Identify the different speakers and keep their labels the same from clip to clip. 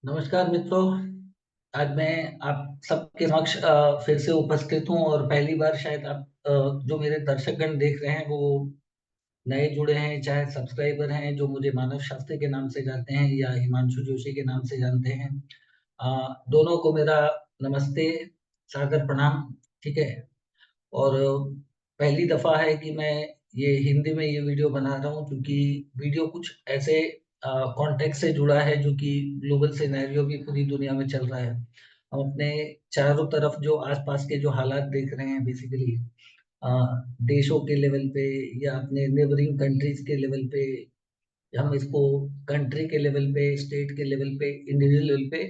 Speaker 1: नमस्कार मित्रों। आज मैं आप सबके समक्ष फिर से उपस्थित हूँ और पहली बार शायद आप जो मेरे दर्शकगण देख रहे हैं वो नए जुड़े हैं, चाहे सब्सक्राइबर हैं जो मुझे मानव शास्त्री के नाम से जानते हैं या हिमांशु जोशी के नाम से जानते हैं। दोनों को मेरा नमस्ते, सादर प्रणाम। ठीक है। और पहली दफ़ा है कि मैं ये हिंदी में ये वीडियो बना रहा हूँ क्योंकि वीडियो कुछ ऐसे कॉन्टेक्स्ट से जुड़ा है जो कि ग्लोबल सिनेरियो भी पूरी दुनिया में चल रहा है। हम अपने चारों तरफ जो आसपास के जो हालात देख रहे हैं बेसिकली अ, देशों के लेवल पे या अपने नेबरिंग कंट्रीज के लेवल पे, हम इसको कंट्री के लेवल पे, स्टेट के लेवल पे, इंडिविजुअल लेवल पे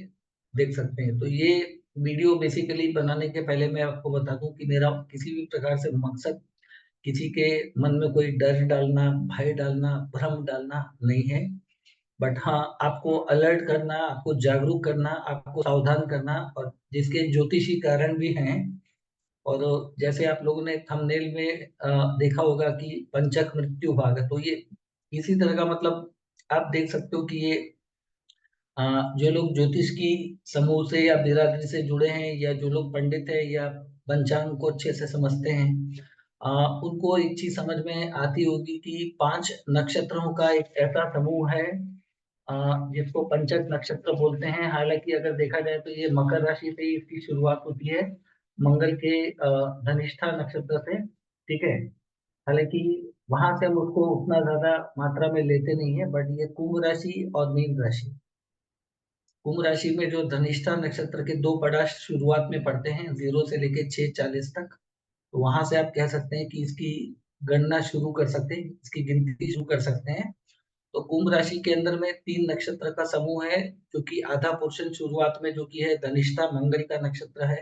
Speaker 1: देख सकते हैं। तो ये वीडियो बेसिकली बनाने के पहले मैं आपको बता दूँ कि मेरा किसी भी प्रकार से मकसद किसी के मन में कोई डर डालना, भय डालना, भ्रम डालना नहीं है। बट हाँ, आपको अलर्ट करना, आपको जागरूक करना, आपको सावधान करना और जिसके ज्योतिषी कारण भी हैं। और जैसे आप लोगों ने थंबनेल में देखा होगा कि पंचक मृत्यु भाग है, तो ये इसी तरह का मतलब आप देख सकते हो कि ये जो लोग ज्योतिष की समूह से या बिरादरी से जुड़े हैं या जो लोग पंडित हैं या पंचांग को अच्छे से समझते हैं, अ, उनको एक चीज समझ में आती होगी कि 5 नक्षत्रों का एक ऐसा समूह है अ, जिसको पंचक नक्षत्र बोलते हैं। हालाँकि अगर देखा जाए तो ये मकर राशि से ही इसकी शुरुआत होती है, मंगल के धनिष्ठा नक्षत्र से, ठीक है? हालाँकि वहाँ से हम उसको उतना ज़्यादा मात्रा में लेते नहीं हैं, बट ये कुंभ राशि और मीन राशि, कुंभ राशि में जो धनिष्ठा नक्षत्र के 2 पड़ाव शुरुआत में पड़ते हैं, 0 से लेके 6:40 तक। तो वहाँ से आप कह सकते हैं कि इसकी गणना शुरू कर सकते हैं, इसकी गिनती शुरू कर सकते हैं। तो कुंभ राशि के अंदर में 3 नक्षत्र का समूह है, जो कि आधा पोर्शन शुरुआत में जो कि है धनिष्ठा मंगल का नक्षत्र है।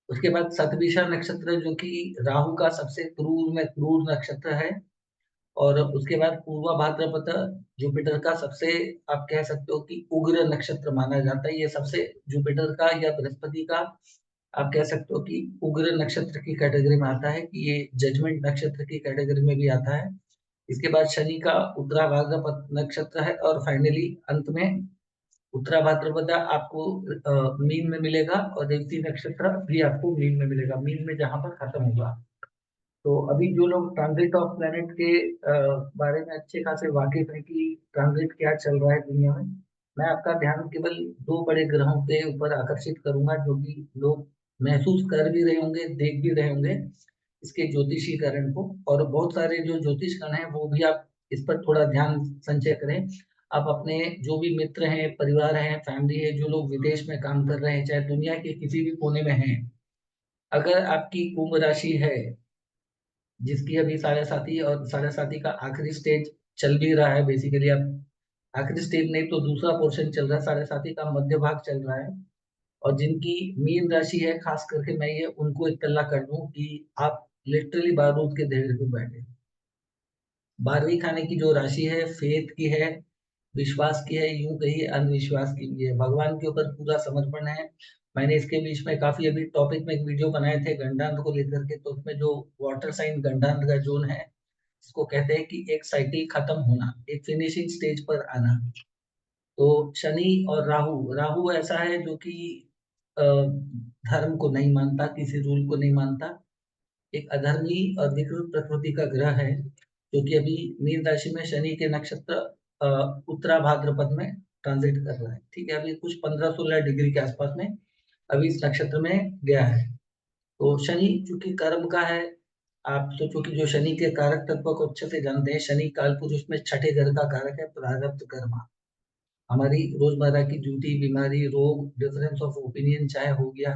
Speaker 1: उसके बाद शतभिषा नक्षत्र जो कि राहु का सबसे क्रूर में क्रूर नक्षत्र है। और उसके बाद पूर्वा भाद्रपद जुपिटर का सबसे, आप कह सकते हो कि उग्र नक्षत्र माना जाता है। ये सबसे जुपिटर का या बृहस्पति का, आप कह सकते हो कि उग्र नक्षत्र की कैटेगरी में आता है, कि ये जजमेंट नक्षत्र की कैटेगरी में भी आता है। इसके बाद शनि का उत्तरा भाद्रपद नक्षत्र है और फाइनली अंत में उत्तरा भाद्रपद आपको मीन में मिलेगा और रेवती नक्षत्र भी आपको मीन में मिलेगा, मीन में जहाँ पर खत्म होगा। तो अभी जो लोग ट्रांजिट ऑफ प्लैनेट के बारे में अच्छे खासे वाकिफ हैं कि ट्रांजिट क्या चल रहा है दुनिया में, मैं आपका ध्यान केवल 2 बड़े ग्रहों के ऊपर आकर्षित करूँगा जो कि लोग महसूस कर भी रहे होंगे, देख भी रहे होंगे इसके ज्योतिषीकरण को। और बहुत सारे जो ज्योतिषगण हैं वो भी आप इस पर थोड़ा ध्यान संचय करें। आप अपने जो भी मित्र हैं, परिवार हैं, फैमिली है, जो लोग विदेश में काम कर रहे हैं, चाहे दुनिया के किसी भी कोने में हैं, अगर आपकी कुंभ राशि है जिसकी अभी साढ़े साथी और साढ़े साथी का आखिरी स्टेज चल भी रहा है, बेसिकली आप आखिरी स्टेज नहीं तो दूसरा पोर्शन चल रहा है, साढ़े साथी का मध्य भाग चल रहा है। और जिनकी मीन राशि है, खास करके मैं ये उनको इत्तला कर दूं कि आप लिटरली बारूद के ढेर पे बैठे। 12वीं खाने की जो राशि है, फेथ की है, विश्वास की है, यूं कहिए अंधविश्वास की भी है, भगवान के ऊपर पूरा समर्पण है। मैंने इसके बीच में काफी अभी टॉपिक में एक वीडियो बनाए थे गंडांत को लेकर के, तो उसमें जो वाटर साइन गंडांत का जोन है, इसको कहते हैं कि एक साइकिल खत्म होना, एक फिनिशिंग स्टेज पर आना। तो शनि और राहु, राहु ऐसा है जो कि धर्म को नहीं मानता, किसी रूल को नहीं मानता, एक अधर्मी और विकृत प्रकृति का ग्रह है, जो कि अभी मीन राशि में शनि के नक्षत्र उत्तरा भाद्रपद में ट्रांजिट कर रहा है। ठीक है, अभी कुछ 15-16 डिग्री के आसपास में अभी इस नक्षत्र में गया है। तो शनि चूंकि कर्म का है, आप सोचो कि जो शनि के कारक तत्व को अच्छे से जानते हैं, शनि काल पुरुष में छठे घर का कारक है, प्रारब्ध कर्म। हमारी रोजमर्रा की ड्यूटी, बीमारी, रोग, डिफरेंस ऑफ ओपिनियन चाहे हो गया,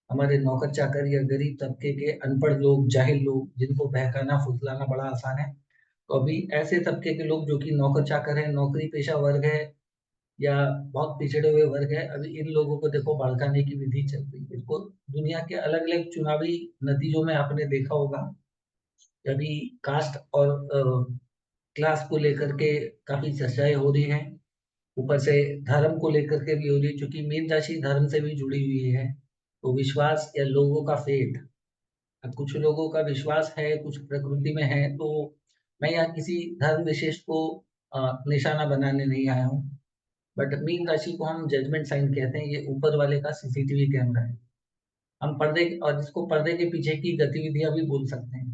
Speaker 1: हमारे नौकर चाकर या गरीब तबके के अनपढ़ लोग, जाहिल लोग, जिनको बहकाना फुसलाना बड़ा आसान है। तो अभी ऐसे तबके के लोग जो कि नौकर चाकर है, नौकरी पेशा वर्ग है या बहुत पिछड़े हुए वर्ग है, अभी इन लोगों को देखो भड़काने की विधि चल रही है। इसको दुनिया के अलग अलग चुनावी नतीजों में आपने देखा होगा, अभी कास्ट और क्लास को लेकर के काफी चर्चाएं हो रही हैं। ऊपर से धर्म को लेकर के भी हो रही है, क्योंकि मीन राशि धर्म से भी जुड़ी हुई है। तो विश्वास या लोगों का फेट, अब कुछ लोगों का विश्वास है, कुछ प्रकृति में है। तो मैं यहाँ किसी धर्म विशेष को निशाना बनाने नहीं आया हूँ। बट मीन राशि को हम जजमेंट साइन कहते हैं, ये ऊपर वाले का सीसीटीवी कैमरा है। हम पर्दे और इसको पर्दे के पीछे की गतिविधियां भी बोल सकते हैं।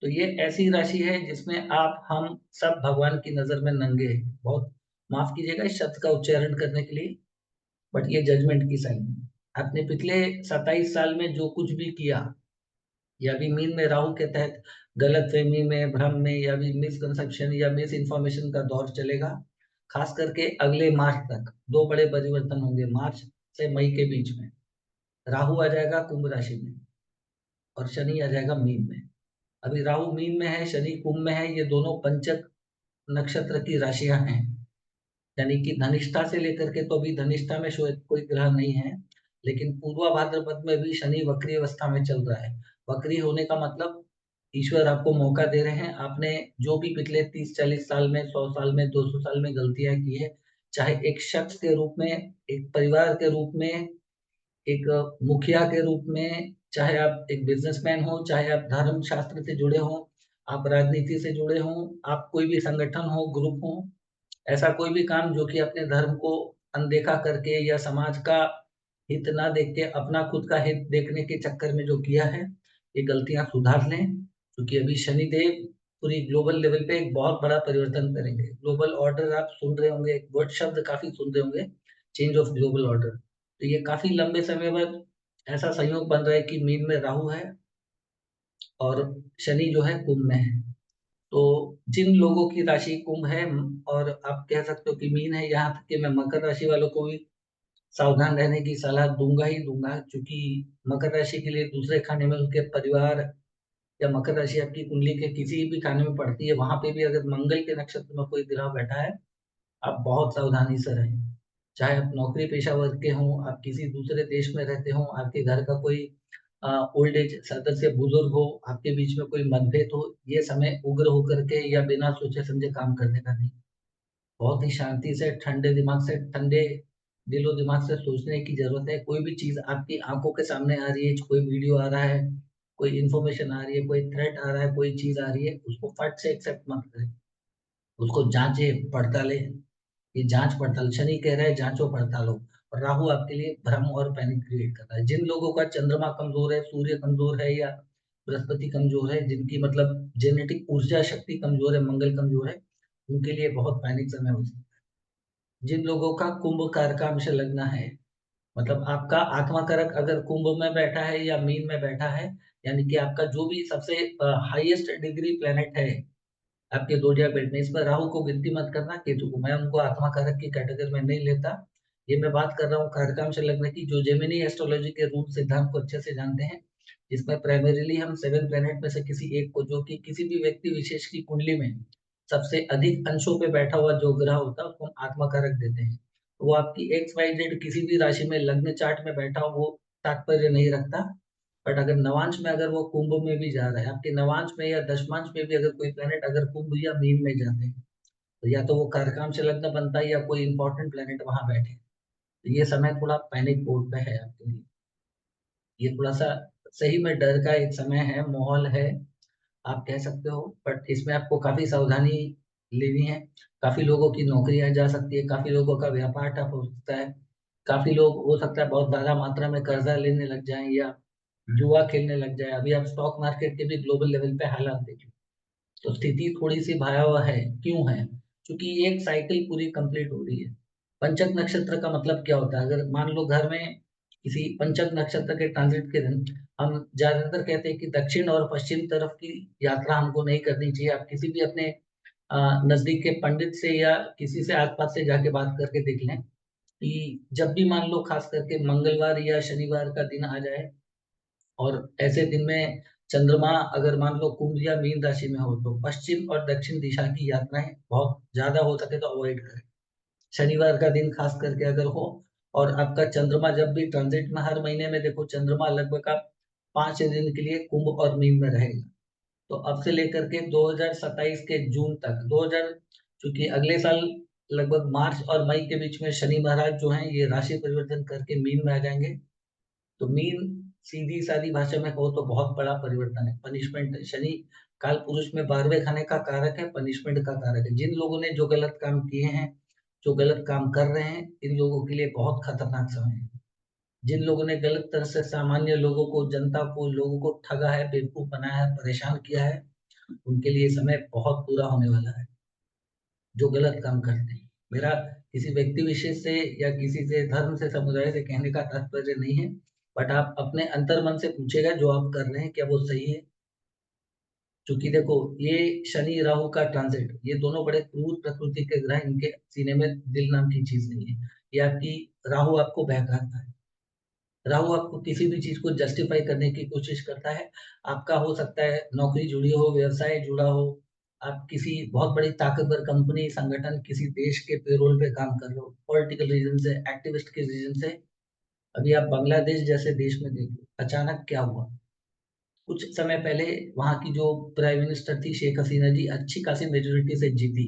Speaker 1: तो ये ऐसी राशि है जिसमें आप हम सब भगवान की नजर में नंगे हैं। बहुत माफ कीजिएगा इस शब्द का उच्चारण करने के लिए, बट ये जजमेंट की साइन है। आपने पिछले 27 साल में जो कुछ भी किया, या भी मीन में राहु के तहत गलत फहमी में, भ्रम में, या भी मिसकंसेप्शन या मिस इन्फॉर्मेशन का दौर चलेगा। खास करके अगले मार्च तक दो बड़े परिवर्तन होंगे। मार्च से मई के बीच में राहु आ जाएगा कुंभ राशि में और शनि आ जाएगा मीन में। अभी राहु मीन में है, शनि कुंभ में है। ये दोनों पंचक नक्षत्र की राशियां हैं, यानी कि धनिष्ठा से लेकर के, तो अभी धनिष्ठा में कोई ग्रह नहीं है, लेकिन पूर्वा भाद्रपद में भी शनि वक्री अवस्था में चल रहा है। वक्री होने का मतलब ईश्वर आपको मौका दे रहे हैं। आपने जो भी पिछले 30-40 साल में, 100 साल में, 200 साल में गलतियां की है, चाहे एक शख्स के रूप में, एक परिवार के रूप में, एक मुखिया के रूप में, चाहे आप एक बिजनेसमैन हो, चाहे आप धर्म शास्त्र से जुड़े हो, आप राजनीति से जुड़े हो, आप कोई भी संगठन हो, ग्रुप हो, ऐसा कोई भी काम जो कि अपने धर्म को अनदेखा करके या समाज का हित ना देख के अपना खुद का हित देखने के चक्कर में जो किया है, ये गलतियां सुधार लें। क्योंकि अभी शनिदेव पूरी ग्लोबल लेवल पे एक बहुत बड़ा परिवर्तन करेंगे। ग्लोबल ऑर्डर आप सुन रहे होंगे, एक वर्ड शब्द काफी सुन रहे होंगे, चेंज ऑफ ग्लोबल ऑर्डर। तो ये काफी लंबे समय बाद ऐसा संयोग बन रहा है कि मीन में राहु है और शनि जो है कुंभ में है। तो जिन लोगों की राशि कुंभ है और आप कह सकते हो कि मीन है, यहाँ तक कि मैं मकर राशि वालों को भी सावधान रहने की सलाह दूंगा ही दूंगा। क्योंकि मकर राशि के लिए दूसरे खाने में उनके परिवार, या मकर राशि आपकी कुंडली के किसी भी खाने में पड़ती है, वहां पे भी अगर मंगल के नक्षत्र में कोई ग्रह बैठा है, आप बहुत सावधानी से रहें। चाहे आप नौकरी पेशा वर्ग के हों, आप किसी दूसरे देश में रहते हों, आपके घर का कोई ओल्ड एज सदस्य बुजुर्ग हो, आपके बीच में कोई मतभेद हो, ये समय उग्र होकर के या बिना सोचे समझे काम करने का नहीं। बहुत ही शांति से, ठंडे दिमाग से, ठंडे दिलो दिमाग से सोचने की जरूरत है। कोई भी चीज आपकी आंखों के सामने आ रही है, कोई वीडियो आ रहा है, कोई इन्फॉर्मेशन आ रही है, कोई थ्रेट आ रहा है, कोई चीज आ रही है, उसको फट से एक्सेप्ट मत करें। उसको जांचे पड़ताले, ये जांच पड़ताल, शनि कह रहा है जांचो पड़तालो। और राहु आपके लिए भ्रम और पैनिक क्रिएट कर रहा है। जिन लोगों का चंद्रमा कमजोर है, सूर्य कमजोर है, या बृहस्पति कमजोर है, जिनकी मतलब जेनेटिक ऊर्जा शक्ति कमजोर है, मंगल कमजोर है, उनके लिए बहुत पैनिक समय हो सकता है। जिन लोगों का कुंभ कारकांश लगना है, मतलब आपका आत्मा कारक अगर कुंभ में बैठा है या मीन में बैठा है, यानी कि आपका जो भी सबसे हाईएस्ट डिग्री प्लेनेट है आपके जोडियाक बेल्ट में, इस पर राहु को गिनती मत करना, केतु को। मैं उनको आत्मा कारक की कैटेगरी में नहीं लेता। ये मैं बात कर रहा हूँ कारकांश लग्न की, जो जेमिनी एस्ट्रोलॉजी के रूल सिद्धांत को अच्छे से जानते हैं, जिसमें प्राइमरीली हम 7 प्लेनेट में से किसी एक को, जो कि किसी भी व्यक्ति विशेष की कुंडली में सबसे अधिक अंशों पे बैठा हुआ जो ग्रह होता है, उसको हम आत्मा कारक देते हैं। तो वो आपकी एक्स वाई जेड किसी भी राशि में लग्न चार्ट में बैठा हो, वो तात्पर्य नहीं रखता। बट अगर नवांश में अगर वो कुंभ में भी जा रहा है, आपके नवांश में या दशमांश में भी अगर कोई प्लेनेट अगर कुंभ या मीन में जाते हैं, तो या तो वो कारकाम से लग्न बनता है, या कोई इंपॉर्टेंट प्लेनेट वहां बैठे। तो ये समय थोड़ा पैनिक मोड पे है आपके लिए। ये थोड़ा सा सही में डर का एक समय है, माहौल है, आप कह सकते हो। बट इसमें आपको काफी सावधानी लेनी है। काफी लोगों की नौकरियां जा सकती है, काफी लोगों का व्यापार ठप हो सकता है, काफी लोग हो सकता है बहुत ज्यादा मात्रा में कर्जा लेने लग जाएं, या जुआ खेलने लग जाए। अभी आप स्टॉक मार्केट के भी ग्लोबल लेवल पे हालात देखिए, तो स्थिति थोड़ी सी भयावह है। क्यों है? क्योंकि ये एक साइकिल पूरी कंप्लीट हो रही है। पंचक नक्षत्र का मतलब क्या होता है? अगर मान लो घर में किसी पंचक नक्षत्र के ट्रांजिट के दिन, हम ज्यादातर कहते हैं कि दक्षिण और पश्चिम तरफ की यात्रा हमको नहीं करनी चाहिए। आप किसी भी अपने नजदीक के पंडित से या किसी से आसपास से जाके बात करके देख लें कि जब भी मान लो खास करके मंगलवार या शनिवार का दिन आ जाए, और ऐसे दिन में चंद्रमा अगर मान लो कुंभ या मीन राशि में हो, तो पश्चिम और दक्षिण दिशा की यात्राएं बहुत ज्यादा हो सके तो अवॉइड करें। शनिवार का दिन खास करके अगर हो, और आपका चंद्रमा जब भी ट्रांजिट में, हर महीने में देखो चंद्रमा लगभग आप 5 दिन के लिए कुंभ और मीन में रहेगा। तो अब से लेकर के 2027 के जून तक, 2000, क्योंकि अगले साल लगभग मार्च और मई के बीच में शनि महाराज जो हैं ये राशि परिवर्तन करके मीन में आ जाएंगे। तो मीन सीधी सादी भाषा में कहो तो बहुत बड़ा परिवर्तन है, पनिशमेंट है। शनि काल पुरुष में 12वें खाने का कारक है, पनिशमेंट का कारक है। जिन लोगों ने जो गलत काम किए हैं, जो गलत काम कर रहे हैं, इन लोगों के लिए बहुत खतरनाक समय है। जिन लोगों ने गलत तरह से सामान्य लोगों को, जनता को, लोगों को ठगा है, बेवकूफ़ बनाया है, परेशान किया है, उनके लिए समय बहुत बुरा होने वाला है, जो गलत काम करते हैं। मेरा किसी व्यक्ति विशेष से या किसी से धर्म से, समुदाय से कहने का तात्पर्य नहीं है, बट आप अपने अंतर्मन से पूछिएगा जो आप कर रहे हैं, क्या वो सही है? क्योंकि देखो, ये शनि राहु का ट्रांज़िट, ये दोनों बड़े क्रूर प्रकृति के ग्रह, इनके सीने में दिल नाम की चीज़ नहीं है। ये आपकी राहु आपको बहकाता है। राहु आपको किसी भी चीज़ को जस्टिफ़ाई करने की कोशिश करता है। आपका हो सकता है नौकरी जुड़ी हो, व्यवसाय जुड़ा हो, आप किसी बहुत बड़ी ताकतवर कंपनी, संगठन, किसी देश के पेरोल पे काम कर रहे हो, पॉलिटिकल रीज़न से, एक्टिविस्ट के रीज़न से। अभी आप बांग्लादेश जैसे देश में देखिए, अचानक क्या हुआ? कुछ समय पहले वहाँ की जो प्राइम मिनिस्टर थी शेख हसीना जी, अच्छी खासी मेजॉरिटी से जीती।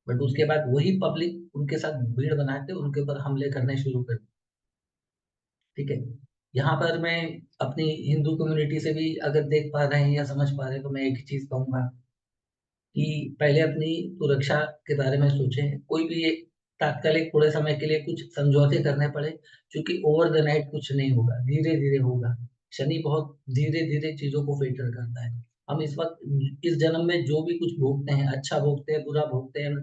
Speaker 1: बट उसके बाद वही पब्लिक उनके साथ भीड़ बना के उनके ऊपर हमले करने शुरू कर दिए, ठीक है? यहाँ पर मैं अपनी हिंदू कम्युनिटी से भी अगर देख पा रहे हैं या समझ पा रहे हैं, तो मैं एक ही चीज़ कहूँगा कि पहले अपनी सुरक्षा के बारे में सोचें। कोई भी एक तात्कालिक थोड़े समय के लिए कुछ समझौते करने पड़े, क्योंकि ओवर द नाइट कुछ नहीं होगा, धीरे-धीरे होगा। शनि बहुत धीरे-धीरे चीज़ों को फ़िल्टर करता है। हम इस वक़्त इस जन्म में जो भी कुछ भोगते हैं, अच्छा भोगते हैं, बुरा भोगते हैं,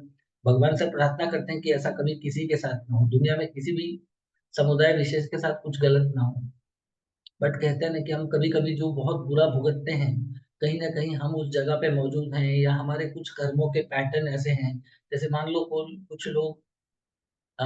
Speaker 1: भगवान से प्रार्थना करते हैं कि ऐसा कभी किसी के साथ ना हो, दुनिया में किसी भी समुदाय विशेष के साथ कुछ गलत ना हो। बट कहते हैं ना कि हम कभी-कभी जो बहुत बुरा भुगतते हैं, कहीं न कहीं हम उस जगह पे मौजूद हैं या हमारे कुछ कर्मों के पैटर्न ऐसे हैं, जैसे मान लो कोई कुछ लोग अ,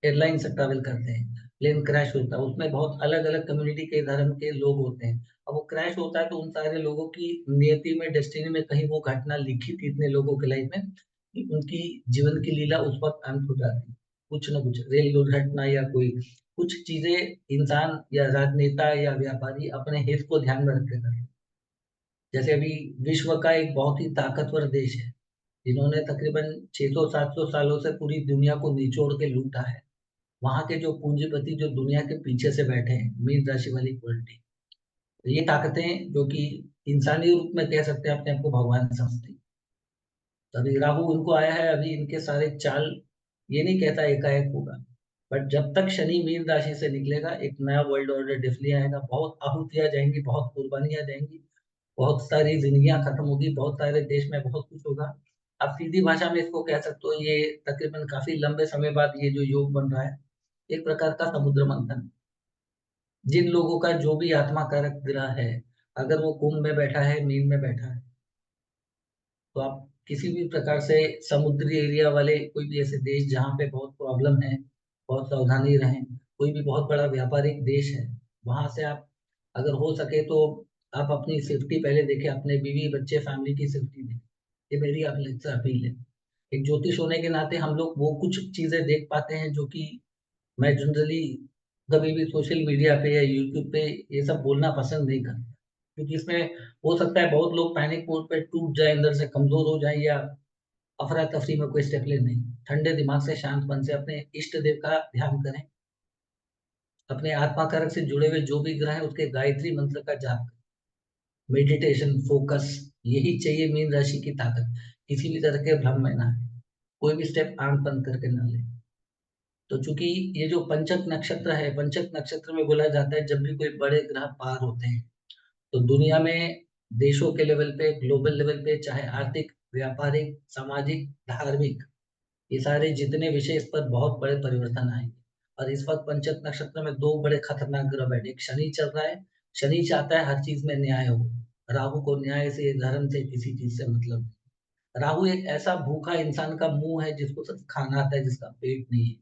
Speaker 1: एयरलाइन से ट्रैवल करते हैं, प्लेन क्रैश होता है, उसमें बहुत अलग-अलग कम्युनिटी के धर्म के लोग होते हैं। अब वो क्रैश होता है तो उन सारे लोगों की नियति में, डेस्टिनी में कहीं वो घटना लिखी थी इतने लोगों के लाइफ में कि उनकी जीवन की लीला उस वक़्त अंत हो जाती है। कुछ न कुछ रेल दुर्घटना या कोई कुछ चीज़ें इंसान या राजनेता या व्यापारी अपने हित को ध्यान में रख के करते हैं। जैसे अभी विश्व का एक बहुत ही ताकतवर देश है, जिन्होंने तकरीबन 600-700 सालों से पूरी दुनिया को निचोड़ के लूटा है। वहाँ के जो पूंजीपति जो दुनिया के पीछे से बैठे हैं, मीन राशि वाली क्वालिटी। ये ताकतें जो कि इंसानी रूप में कह सकते हैं अपने आप को भगवान समझती हैं। तो अभी राहु इनको आया है, अभी इनके सारे चाल ये नहीं कहता एकाएक होगा। बट जब तक शनि मीन राशि से निकलेगा, एक नया वर्ल्ड ऑर्डर डेफ़िनेटली आएगा। बहुत आहुतियाँ जाएँगी, बहुत कुर्बानियाँ जाएँगी, बहुत सारी ज़िंदगियाँ खत्म होगी, बहुत सारे देश में बहुत कुछ होगा। आप सीधी भाषा में इसको कह सकते हो, ये तकरीबन काफ़ी लंबे समय बाद ये जो योग बन रहा है, एक प्रकार का समुद्र मंथन। जिन लोगों का जो भी आत्मा कारक ग्रह है, अगर वो कुंभ में बैठा है, मीन में बैठा है, तो आप किसी भी प्रकार से समुद्री एरिया वाले कोई भी ऐसे देश जहाँ पे बहुत प्रॉब्लम है, बहुत सावधानी रहें। कोई भी बहुत बड़ा व्यापारिक देश है, वहाँ से आप अगर हो सके तो आप अपनी सेफ्टी पहले देखें, अपने बीवी, बच्चे, फैमिली की सेफ्टी देखें। ये मेरी आप लोग से अपील है। एक ज्योतिष होने के नाते हम लोग वो कुछ चीज़ें देख पाते हैं जो कि मैं जनरली कभी भी सोशल मीडिया पे या यूट्यूब पे ये सब बोलना पसंद नहीं करता। क्योंकि इसमें हो सकता है बहुत लोग पैनिक मोड पे टूट जाएँ, अंदर से कमज़ोर हो जाएँ या अफ़रा-तफ़री में कोई स्टेप ले नहीं। ठंडे दिमाग से, शांत मन से अपने इष्ट देव का ध्यान करें। अपने आत्मा कारक से जुड़े हुए जो भी ग्रह हैं, उसके गायत्री मंत्र का जाप करें। मेडिटेशन, फ़ोकस यही चाहिए मीन राशि की ताकत। किसी भी तरह के भ्रम में ना आएँ। कोई भी स्टेप आँख बंद करके ना लें। तो चूँकि ये जो पंचक नक्षत्र है, पंचक नक्षत्र में बोला जाता है जब भी कोई बड़े ग्रह पार होते हैं, तो दुनिया में देशों के लेवल पे, ग्लोबल लेवल पे चाहे आर्थिक, व्यापारिक, सामाजिक, धार्मिक, ये सारे जितने विषय इस पर बहुत बड़े परिवर्तन आएँगे। और इस वक़्त पंचक नक्षत्र में 2 बड़े खतरनाक ग्रह बैठे, एक शनि चल रहा है, शनि चाहता है हर चीज़ में न्याय हो, राहु को न्याय से, धर्म से, किसी चीज़ से मतलब नहीं। राहु एक ऐसा भूखा इंसान का मुँह है जिसको सिर्फ़ खाना आता है, जिसका पेट नहीं है।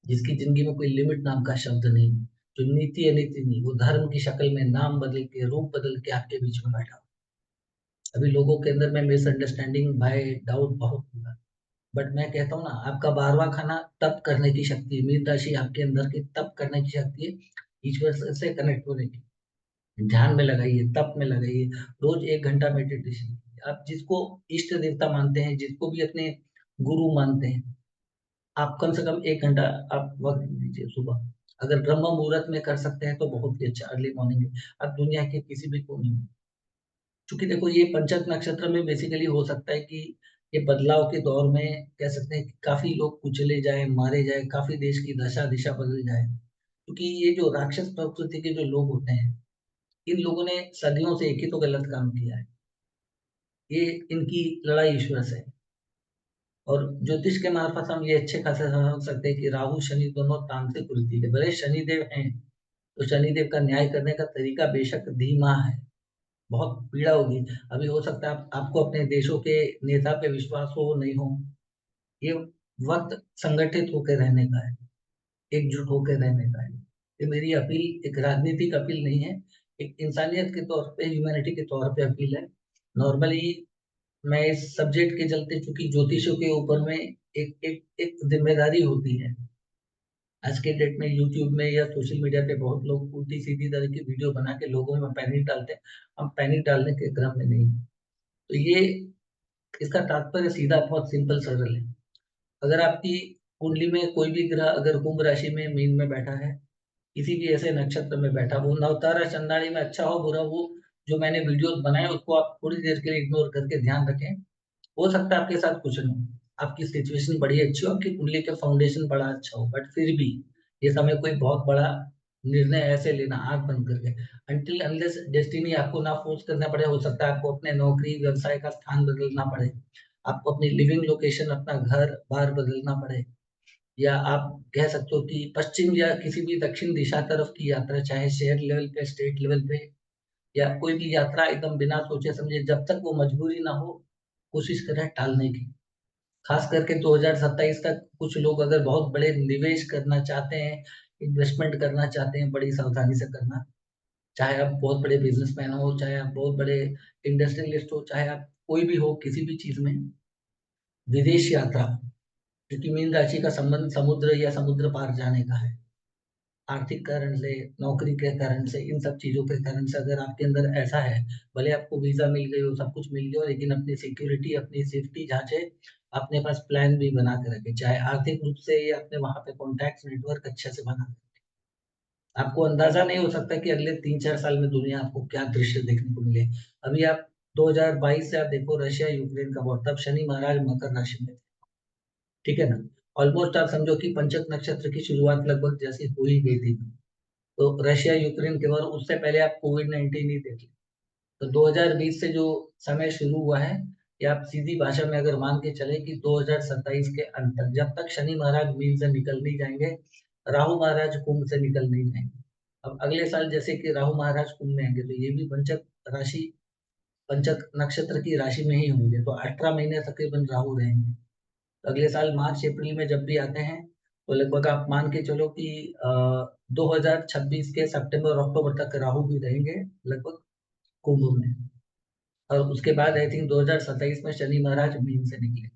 Speaker 1: जिसकी ज़िंदगी में कोई लिमिट नाम का शब्द नहीं, जो नीति-अनीति नहीं, वो धर्म की शक्ल में नाम बदल के, रूप बदल के आपके बीच में बैठा हो। अभी लोगों के अंदर में मिसअंडरस्टैंडिंग, भय, डाउट बहुत होगा। बट मैं कहता हूँ ना, आपका 12वाँ खाना तप करने की शक्ति है, मीन राशि आपके अंदर की तप करने की शक्ति है, ईश्वर से कनेक्ट होने की। ध्यान में लगाइए, तप में लगाइए, रोज़ 1 घंटा मेडिटेशन कीजिए। आप जिसको इष्ट देवता मानते हैं, जिसको भी अपने गुरु मानते हैं, आप कम से कम 1 घंटा आप वक़्त दीजिए सुबह। अगर ब्रह्म मुहूर्त में कर सकते हैं तो बहुत ही अच्छा अर्ली मॉर्निंग में। आप दुनिया के किसी भी कोने में, चूँकि देखो ये पंचक नक्षत्र में बेसिकली हो सकता है कि ये बदलाव के दौर में कह सकते हैं कि काफ़ी लोग कुचले जाएँ, मारे जाएँ, काफ़ी देश की दशा-दिशा बदल जाए। क्योंकि ये जो राक्षस प्रकृति के जो लोग होते हैं, इन लोगों ने सदियों से एक ही तो गलत काम किया है। ये इनकी लड़ाई ईश्वर से है। और ज्योतिष के मार्फत हम ये अच्छे खासे समझ सकते हैं कि राहु, शनि दोनों तांत्रिक वृत्ति के भले शनिदेव हैं, तो शनिदेव का न्याय करने का तरीका बेशक धीमा है, बहुत पीड़ा होगी। अभी हो सकता है आपको अपने देशों के नेता पे विश्वास हो, नहीं हो। ये वक़्त संगठित होके रहने का है, एकजुट होके रहने का है। ये मेरी अपील एक राजनीतिक अपील नहीं है, एक इंसानियत के तौर पे, ह्यूमैनिटी के तौर पे अपील है। नॉर्मली मैं इस सब्जेक्ट के चलते चूँकि ज्योतिषियों के ऊपर में एक ज़िम्मेदारी होती है। आज के डेट में यूट्यूब में या सोशल मीडिया पे बहुत लोग उल्टी-सीधी तरह की वीडियो बना के लोगों में पैनिक डालते हैं। हम पैनिक डालने के क्रम में नहीं हैं। तो ये इसका तात्पर्य सीधा बहुत सिंपल सरल है। अगर आपकी कुंडली में कोई भी ग्रह अगर कुंभ राशि में मीन में बैठा है, किसी भी ऐसे नक्षत्र में बैठा, वो नवतारा चंडाली में अच्छा हो बुरा हो, जो मैंने वीडियोज़ बनाए उसको आप थोड़ी देर के लिए इग्नोर करके ध्यान रखें। हो सकता है आपके साथ कुछ ना हो, आपकी सिचुएशन बड़ी अच्छी हो, आपकी कुंडली का फाउंडेशन बड़ा अच्छा हो, बट फिर भी ये समय कोई बहुत बड़ा निर्णय ऐसे लेना आँख बंद करके, अनटिल अनलेस डेस्टिनी आपको ना फोर्स करना पड़े, हो सकता है आपको अपने नौकरी, व्यवसाय का स्थान बदलना पड़े, आपको अपनी लिविंग लोकेशन, अपना घर-बार बदलना पड़े, या आप कह सकते हो कि पश्चिम या किसी भी दक्षिण दिशा तरफ की यात्रा, चाहे शहर लेवल पे, स्टेट लेवल पे, या कोई भी यात्रा एकदम बिना सोचे-समझे जब तक वो मजबूरी ना हो, कोशिश करें टालने की। खास करके 2027 तक कुछ लोग अगर बहुत बड़े निवेश करना चाहते हैं, इन्वेस्टमेंट करना चाहते हैं, बड़ी सावधानी से करना। चाहे आप बहुत बड़े बिज़नेसमैन हो, चाहे आप बहुत बड़े इंडस्ट्रियलिस्ट हो, चाहे आप कोई भी हो किसी भी चीज़ में, विदेश यात्रा, क्योंकि मीन राशि का संबंध समुद्र या समुद्र पार जाने का है। आर्थिक कारण से, नौकरी के कारण से, इन सब चीज़ों के कारण से अगर आपके अंदर ऐसा है, भले आपको वीज़ा मिल गई हो, सब कुछ मिल गया हो, लेकिन अपनी सिक्योरिटी, अपनी सेफ्टी जाँचे, अपने पास प्लान भी बना के रखें, चाहे आर्थिक रूप से या अपने वहाँ पे कॉन्टैक्ट्स नेटवर्क अच्छे से बना के। आपको अंदाज़ा नहीं हो सकता कि अगले 3-4 साल में दुनिया आपको क्या दृश्य देखने को मिले। अभी आप 2022 से आप देखो रशिया-यूक्रेन का वॉर, तब शनि महाराज मकर राशि में थे, ठीक है ना? ऑलमोस्ट आप समझो कि पंचक नक्षत्र की शुरुआत लगभग जैसे हो ही गई थी। तो रशिया यूक्रेन के वॉर, उससे पहले आप कोविड-19 ही देख लीजिए। तो 2020 से जो समय शुरू हुआ है, ये आप सीधी भाषा में अगर मान के चलें कि 2027 के अंत तक, जब तक शनि महाराज मीन से निकल नहीं जाएँगे, राहु महाराज कुंभ से निकल नहीं जाएँगे। अब अगले साल जैसे कि राहु महाराज कुंभ में आएँगे, तो ये भी राशि पंचक नक्षत्र की राशि में ही होंगे, तो 18 महीने तकरीबन राहु रहेंगे। अगले साल मार्च-अप्रैल में जब भी आते हैं, तो लगभग आप मान के चलो कि 2026 के सितंबर-अक्टूबर तक राहु भी रहेंगे लगभग कुंभ में, और उसके बाद आई थिंक 2027 में शनि महाराज मीन से निकलेंगे।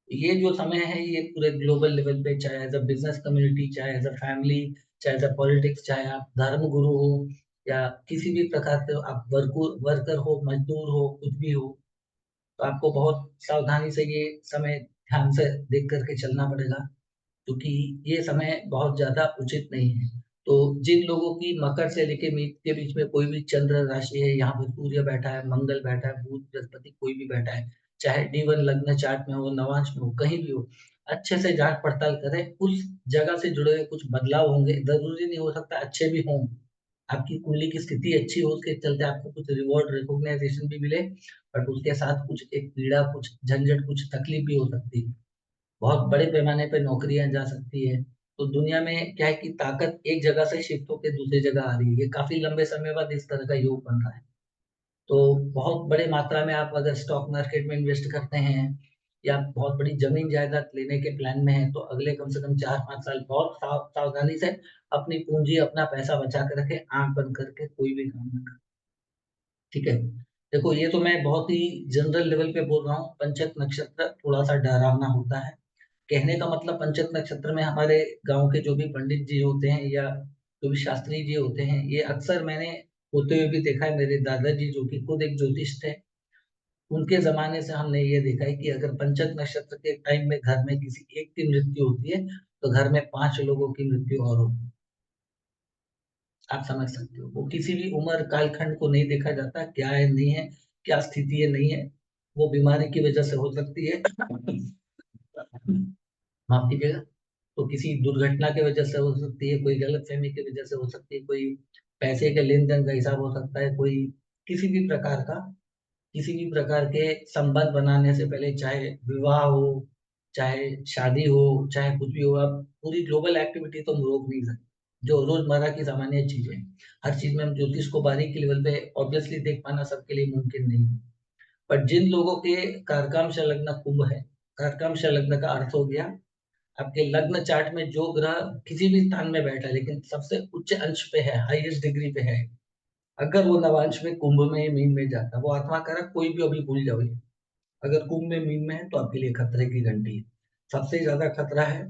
Speaker 1: ये जो समय है, ये पूरे ग्लोबल लेवल पे, चाहे एज़ अ बिज़नेस कम्युनिटी, चाहे एज़ अ फैमिली, चाहे एज़ अ पॉलिटिक्स, चाहे आप धर्म गुरु हो या किसी भी प्रकार के आप वर्कर हो, मज़दूर हो, कुछ भी हो, तो आपको बहुत सावधानी से ये समय ध्यान से देख कर के चलना पड़ेगा। क्योंकि ये समय बहुत ज़्यादा उचित नहीं है। तो जिन लोगों की मकर से लेके मीन के बीच में कोई भी चंद्र राशि है, यहाँ पे सूर्य बैठा है, मंगल बैठा है, बुध, बृहस्पति कोई भी बैठा है, चाहे D1 लग्न चार्ट में हो, नवांश में हो, कहीं भी हो, अच्छे से जाँच-पड़ताल करें। उस जगह से जुड़े हुए कुछ बदलाव होंगे, ज़रूरी नहीं हो सकता अच्छे भी हों। आपकी कुंडली की स्थिति अच्छी हो, उसके चलते आपको कुछ रिवॉर्ड, रिकॉग्नाइज़ेशन भी मिले, बट उसके साथ कुछ एक पीड़ा, कुछ झंझट, कुछ तकलीफ भी हो सकती है। बहुत बड़े पैमाने पे नौकरियाँ जा सकती है। तो दुनिया में क्या है कि ताकत एक जगह से शिफ्ट होके दूसरी जगह आ रही है। ये काफ़ी लंबे समय बाद इस तरह का योग बन रहा है। तो बहुत बड़े मात्रा में आप अगर स्टॉक मार्केट में इन्वेस्ट करते हैं या बहुत बड़ी ज़मीन-जायदाद लेने के प्लान में हैं, तो अगले कम से कम 4-5 साल बहुत सावधानी से अपनी पूँजी, अपना पैसा बचा के रखें, आँख बंद करके कोई भी काम ना करें। ठीक है? देखो, ये तो मैं बहुत ही जनरल लेवल पे बोल रहा हूँ। पंचक नक्षत्र थोड़ा-सा डरावना होता है। कहने का मतलब पंचक नक्षत्र में हमारे गाँव के जो भी पंडित जी होते हैं या जो भी शास्त्री जी होते हैं, ये अक्सर मैंने होते हुए भी देखा है। मेरे दादाजी जो कि खुद एक ज्योतिष थे, उनके ज़माने से हमने ये देखा है कि अगर पंचक नक्षत्र के टाइम में घर में किसी एक की मृत्यु होती है, तो घर में 5 लोगों की मृत्यु और होती है। आप समझ सकते हो। वो किसी भी उम्र कालखंड को नहीं देखा जाता, क्या है, नहीं है, क्या स्थिति है, नहीं है। वो बीमारी की वजह से हो सकती है। माफ कीजिएगा। तो किसी दुर्घटना की वजह से हो सकती है, कोई गलतफहमी की वजह से हो सकती है, कोई पैसे के लेन देन का हिसाब हो सकता है, कोई किसी भी प्रकार का, किसी भी प्रकार के संबंध बनाने से पहले, चाहे विवाह हो, चाहे शादी हो, चाहे कुछ भी हो, आप पूरी ग्लोबल एक्टिविटी तो हम रोक नहीं सकते। जो रोजमर्रा की सामान्य चीजें हैं, हर चीज में हम ज्योतिष को बारीकी लेवल पे ऑब्वियसली देख पाना सबके लिए मुमकिन नहीं है। पर जिन लोगों के कारकाम संलग्न कुंभ है, कारकाम संलग्न का अर्थ हो गया आपके लग्न चार्ट में जो ग्रह किसी भी स्थान में बैठा है लेकिन सबसे उच्च अंश पे है, हाईएस्ट डिग्री पे है, अगर वो नवांश में कुंभ में मीन में जाता, वो आत्मा कारक कोई भी अभी भूल जाओ ये। अगर कुंभ में मीन में है तो आपके लिए खतरे की घंटी है। सबसे ज्यादा खतरा है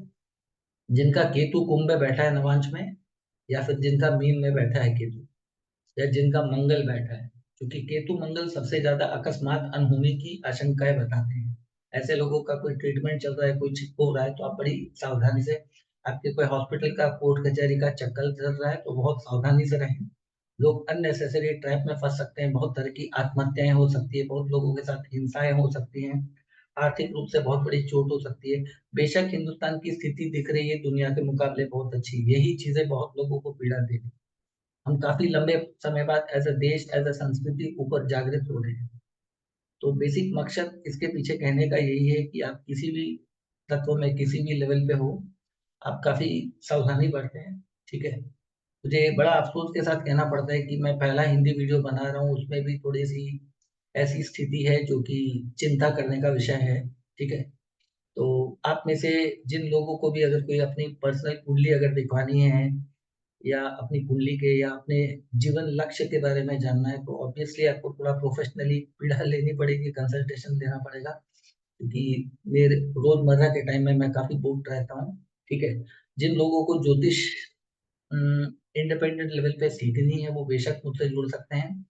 Speaker 1: जिनका केतु कुंभ में बैठा है नवांश में, या फिर जिनका मीन में बैठा है केतु, या जिनका मंगल बैठा है। क्योंकि केतु मंगल सबसे ज्यादा अकस्मात अनहोनी की आशंकाएं बताते हैं। ऐसे लोगों का कोई ट्रीटमेंट चल रहा है, कोई हो रहा है, तो आप बड़ी सावधानी से, आपके कोई हॉस्पिटल का कोर्ट कचहरी का चक्कर चल रहा है तो बहुत सावधानी से रहें। लोग अननेसेसरी ट्रैप में फंस सकते हैं, बहुत तरह की आत्महत्याएं हो सकती है, बहुत लोगों के साथ हिंसाएं हो सकती हैं, आर्थिक रूप से बहुत बड़ी चोट हो सकती है। बेशक हिंदुस्तान की स्थिति दिख रही है दुनिया के मुकाबले बहुत अच्छी, यही चीजें बहुत लोगों को पीड़ा दे रही। हम काफी लंबे समय बाद एज अ देश, एज अ संस्कृति ऊपर जागृत हो रहे हैं। तो बेसिक मकसद इसके पीछे कहने का यही है कि आप किसी भी तत्व में, किसी भी लेवल पे हो, आप काफी सावधानी बरतें हैं। ठीक है। मुझे बड़ा अफसोस के साथ कहना पड़ता है कि मैं पहला हिंदी वीडियो बना रहा हूँ, उसमें भी थोड़ी सी ऐसी स्थिति है जो कि चिंता करने का विषय है। ठीक है। तो आप में से जिन लोगों को भी अगर कोई अपनी पर्सनल कुंडली अगर दिखवानी है, या अपनी कुंडली के या अपने जीवन लक्ष्य के बारे में जानना है, तो ऑब्वियसली आपको थोड़ा प्रोफेशनली पीड़ा लेनी पड़ेगी, कंसल्टेशन लेना पड़ेगा। क्योंकि मेरे रोजमर्रा के टाइम में मैं काफी बोल्ड रहता हूँ। ठीक है। जिन लोगों को ज्योतिष इंडिपेंडेंट लेवल पे सीखनी है वो बेशक मुझसे जुड़ सकते हैं।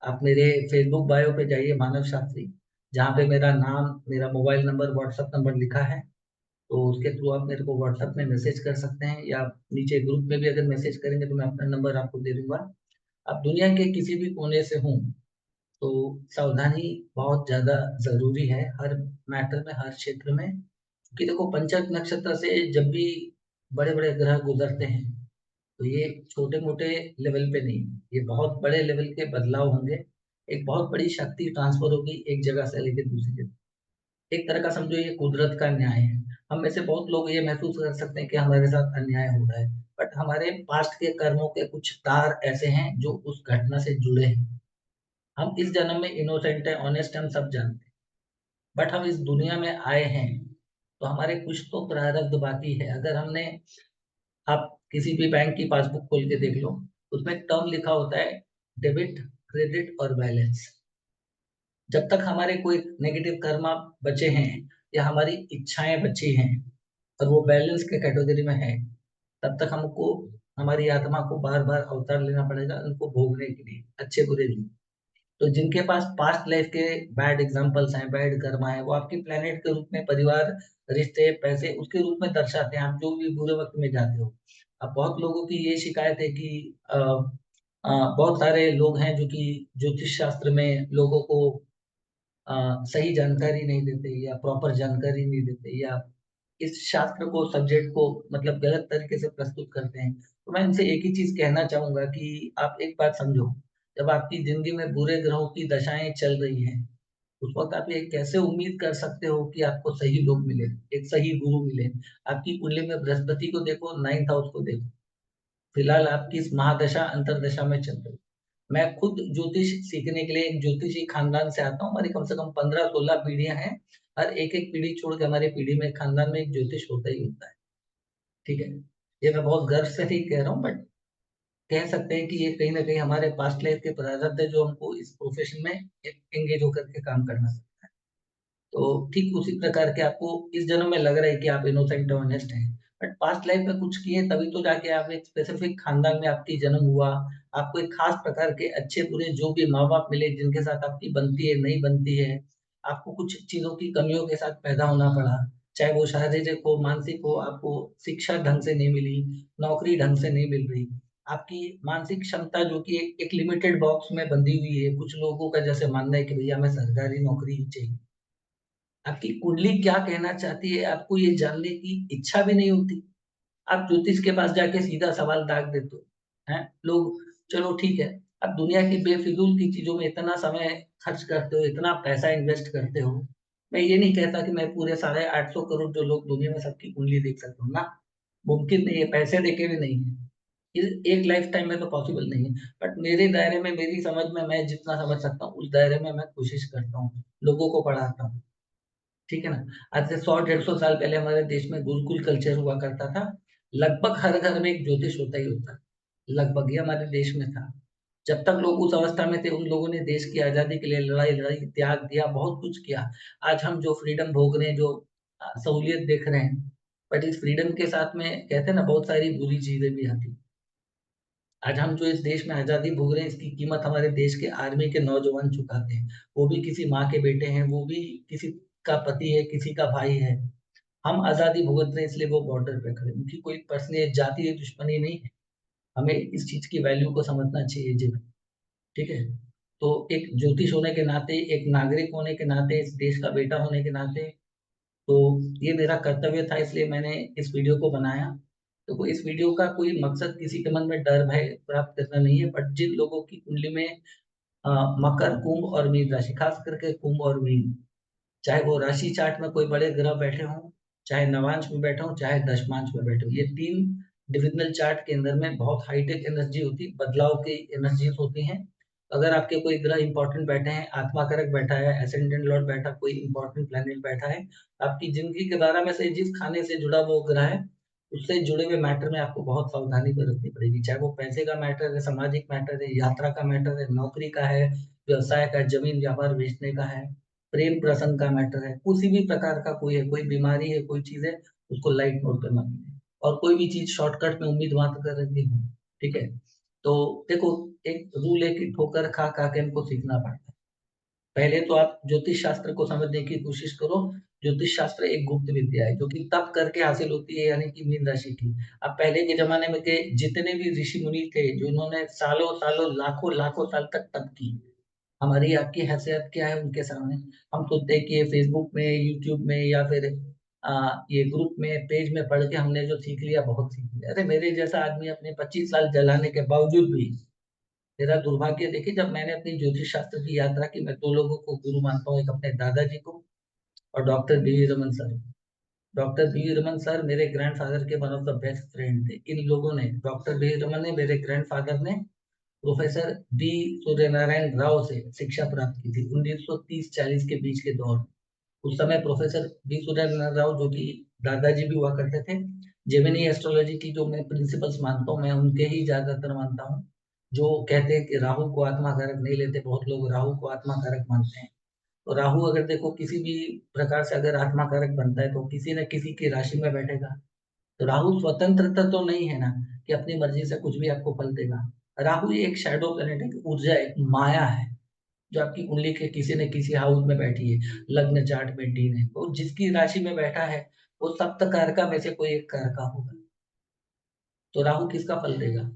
Speaker 1: आप मेरे फेसबुक बायो पे जाइए, मानव शास्त्री, जहाँ पे मेरा नाम, मेरा मोबाइल नंबर, व्हाट्सएप नंबर लिखा है। तो उसके थ्रू आप मेरे को व्हाट्सएप में मैसेज कर सकते हैं, या आप नीचे ग्रुप में भी अगर मैसेज करेंगे तो मैं अपना नंबर आपको दे दूंगा। आप दुनिया के किसी भी कोने से हों, तो सावधानी बहुत ज्यादा जरूरी है हर मैटर में, हर क्षेत्र में। क्योंकि देखो, पंचक नक्षत्र से जब भी बड़े बड़े ग्रह गुजरते हैं, तो ये छोटे मोटे लेवल पे नहीं, ये बहुत बड़े लेवल के बदलाव होंगे। एक बहुत बड़ी शक्ति ट्रांसफर होगी एक जगह से लेकर दूसरी जगह। एक तरह का समझो ये कुदरत का न्याय है। हम में से बहुत लोग ये महसूस कर सकते हैं कि हमारे साथ अन्याय हो रहा है, बट हमारे पास्ट के कर्मों के कुछ तार ऐसे हैं जो उस घटना से जुड़े हैं। हम इस जन्म में इनोसेंट है, ऑनेस्ट, हम सब जानते हैं। बट हम इस दुनिया में आए हैं तो हमारे कुछ तो प्रारब्ध बाकी है। अगर हमने, आप किसी भी बैंक की पासबुक खोल के देख लो, उसमें टर्म लिखा होता है डेबिट, क्रेडिट और बैलेंस। जब तक हमारे कोई नेगेटिव कर्म बचे हैं, या हमारी इच्छाएं बची हैं, और वो बैलेंस के कैटेगरी में है, तब तक हमको, हमारी आत्मा को बार बार अवतार लेना पड़ेगा उनको भोगने के लिए, अच्छे बुरे दिन। तो जिनके पास पास्ट लाइफ के बैड एग्जांपल्स हैं, बैड कर्मा है, वो आपके प्लेनेट के रूप में परिवार, रिश्ते, पैसे उसके रूप में दर्शाते हैं, आप जो भी बुरे वक्त में जाते हो। अब बहुत लोगों की ये शिकायत है कि बहुत सारे लोग हैं जो कि ज्योतिष शास्त्र में लोगों को सही जानकारी नहीं देते, या प्रॉपर जानकारी नहीं देते, या इस शास्त्र को, सब्जेक्ट को मतलब गलत तरीके से प्रस्तुत करते हैं। तो मैं इनसे एक ही चीज कहना चाहूंगा कि आप एक बात समझो, जब आपकी जिंदगी में बुरे ग्रहों की दशाएं चल रही हैं, उस वक्त आप ये कैसे उम्मीद कर सकते हो कि आपको सही लोग मिले, एक सही गुरु मिले। आपकी कुंडली में बृहस्पति को देखो, नाइन्थ हाउस को देखो, फिलहाल आपकी इस महादशा अंतरदशा में चल रही है। मैं खुद ज्योतिष सीखने के लिए एक ज्योतिषी खानदान से आता हूँ, हमारी कम से कम 15-16 पीढ़ियां हैं। हर एक एक पीढ़ी छोड़ के हमारी पीढ़ी में, खानदान में एक ज्योतिष होता ही होता है। ठीक है। ये मैं बहुत गर्व से नहीं कह रहा हूँ, बट कह सकते हैं कि ये कहीं ना कहीं हमारे पास्ट लाइफ के प्रारब्ध है जो हमको इस प्रोफेशन में एंगेज होकर के काम करना है। तो ठीक उसी प्रकार के आपको इस जन्म में लग रहा है कि आप इनोसेंट ऑनेस्ट हैं, बट पास्ट लाइफ में कुछ किए तभी तो जाके आप एक स्पेसिफिक खानदान में आपकी जन्म हुआ। आपको एक खास प्रकार के अच्छे बुरे जो भी माँ बाप मिले, जिनके साथ आपकी बनती है, नहीं बनती है, आपको कुछ चीजों की कमियों के साथ पैदा होना पड़ा, चाहे वो शारीरिक हो, मानसिक हो, आपको शिक्षा ढंग से नहीं मिली, नौकरी ढंग से नहीं मिल रही, आपकी मानसिक क्षमता जो कि एक लिमिटेड बॉक्स में बंधी हुई है। कुछ लोगों का जैसे मानना है कि भैया हमें सरकारी नौकरी ही चाहिए। आपकी कुंडली क्या कहना चाहती है, आपको ये जानने की इच्छा भी नहीं होती। आप ज्योतिष के पास जाके सीधा सवाल दाग देते हो, हैं? लोग चलो ठीक है, अब दुनिया की बेफिज़ूल की चीज़ों में इतना समय खर्च करते हो, इतना पैसा इन्वेस्ट करते हो। मैं ये नहीं कहता कि मैं पूरे साढ़े 800 करोड़ जो लोग दुनिया में सबकी कुंडली देख सकता हूँ, ना, मुमकिन नहीं है, पैसे देके भी नहीं है। इस एक लाइफ टाइम में तो पॉसिबल नहीं है। बट मेरे दायरे में, मेरी समझ में मैं जितना समझ सकता हूँ, उस दायरे में मैं कोशिश करता हूँ, लोगों को पढ़ाता हूँ। ठीक है ना? आज से 100 डेढ़ 100 साल पहले हमारे देश में गुरुकुल कल्चर हुआ करता था। लगभग हर घर में एक ज्योतिष होता ही होता है। लगभग ये हमारे देश में था। जब तक लोग उस अवस्था में थे, उन लोगों ने देश की आज़ादी के लिए लड़ाई-लड़ाई, त्याग दिया, बहुत कुछ किया। आज हम जो फ्रीडम भोग रहे हैं, जो सहूलियत देख रहे हैं, बट इस फ्रीडम के साथ में कहते हैं ना बहुत सारी बुरी चीज़ें भी आती हैं। आज हम जो इस देश में आज़ादी भोग रहे हैं, इसकी कीमत हमारे देश के आर्मी के नौजवान चुकाते हैं। वो भी किसी माँ के बेटे हैं, वो भी किसी का पति है, किसी का भाई है। हम आज़ादी भुगत रहे हैं इसलिए वो बॉर्डर पे खड़े हैं। उनकी कोई पर्सनल जातीय दुश्मनी नहीं है। हमें इस चीज़ की वैल्यू को समझना चाहिए जी, ठीक है? तो एक ज्योतिष होने के नाते, एक नागरिक होने के नाते, इस देश का बेटा होने के नाते, तो ये मेरा कर्तव्य था, इसलिए मैंने इस वीडियो को बनाया। तो इस वीडियो का कोई मकसद किसी के मन में डर भय प्राप्त करना नहीं है, बट जिन लोगों की कुंडली में अ, मकर, कुंभ और मीन राशि, खास करके कुंभ और मीन, चाहे वो राशि चार्ट में कोई बड़े ग्रह बैठे हों, चाहे नवांश में बैठे हों, चाहे दशमांश में बैठे हों, ये 3 डिविजनल चार्ट के अंदर में बहुत हाईटेक एनर्जी होती है, बदलाव की एनर्जीज़ होती हैं। अगर आपके कोई ग्रह इम्पोर्टेंट बैठे हैं, आत्मा कारक बैठा है, एसेंडेंट लॉर्ड बैठा, कोई इम्पोर्टेंट प्लैनेट बैठा है, आपकी ज़िंदगी के 12 में से जिस खाने से जुड़ा वो ग्रह है, उससे जुड़े हुए मैटर में आपको बहुत सावधानी बरतनी पड़ेगी। चाहे वो पैसे का मैटर है, सामाजिक मैटर है, यात्रा का मैटर है, नौकरी का है, व्यवसाय का, ज़मीन व्यापार बेचने का है, प्रेम प्रसंग का मैटर है, किसी भी प्रकार का कोई है, कोई बीमारी है, कोई चीज़ है, उसको लाइट मोड पे मत लें। और कोई भी चीज़ शॉर्टकट में उम्मीद मत कर रखी हो, ठीक है? तो देखो, एक रूल है कि ठोकर खा-खा के हमको सीखना पड़ता है। पहले तो आप ज्योतिष शास्त्र को समझने की कोशिश करो। ज्योतिष शास्त्र एक गुप्त विद्या है, जो कि तप करके हासिल होती है, यानी कि मीन राशि की। अब पहले के ज़माने में के जितने भी ऋषि-मुनि थे, जिन्होंने सालों-सालों, लाखों-लाखों साल तक तप की, हमारी आपकी हैसियत क्या है उनके सामने? हम तो देखिए फ़ेसबुक में, यूट्यूब में या फिर ये ग्रुप में, पेज में पढ़ के हमने जो सीख लिया, बहुत सीख लिया। अरे! मेरे जैसा आदमी अपने 25 साल जलाने के बावजूद भी, मेरा दुर्भाग्य देखिए, जब मैंने अपनी ज्योतिष शास्त्र की यात्रा की, मैं 2 लोगों को गुरु मानता हूँ, एक अपने दादाजी को और doctor BV. Raman sir. Doctor BV. Raman sir मेरे ग्रैंडफ़ादर के one of the best friend थे। इन लोगों ने, डॉक्टर बी.वी. रमन ने, मेरे ग्रैंडफ़ादर ने प्रोफ़ेसर बी. सूर्यनारायण राव से शिक्षा प्राप्त की थी 1930-40 के बीच के दौर में। उस समय प्रोफ़ेसर बी. सूर्यनारायण राव, जो कि दादाजी भी हुआ करते थे, जेमिनी एस्ट्रोलॉजी की जो मैं प्रिंसिपल्स मानता हूँ, मैं उनके ही ज़्यादातर मानता हूँ। जो कहते हैं कि राहु को आत्मा कारक नहीं लेते, बहुत लोग राहु को आत्मा कारक मानते हैं। तो राहु अगर देखो किसी भी प्रकार से अगर आत्मा कारक बनता है, तो किसी न किसी की राशि में बैठेगा। तो राहु स्वतंत्रता तो नहीं है ना, कि अपनी मर्ज़ी से कुछ भी आपको फल देगा। राहु ये एक शैडो प्लैनेट है, ऊर्जा है, माया है, जो आपकी कुंडली के किसी न किसी हाउस में बैठी है, लग्न चार्ट में डीन है, तो जिसकी राशि में बैठा है, वो सप्तकारका में से कोई एक कारका होगा। तो राहु किसका फल देगा?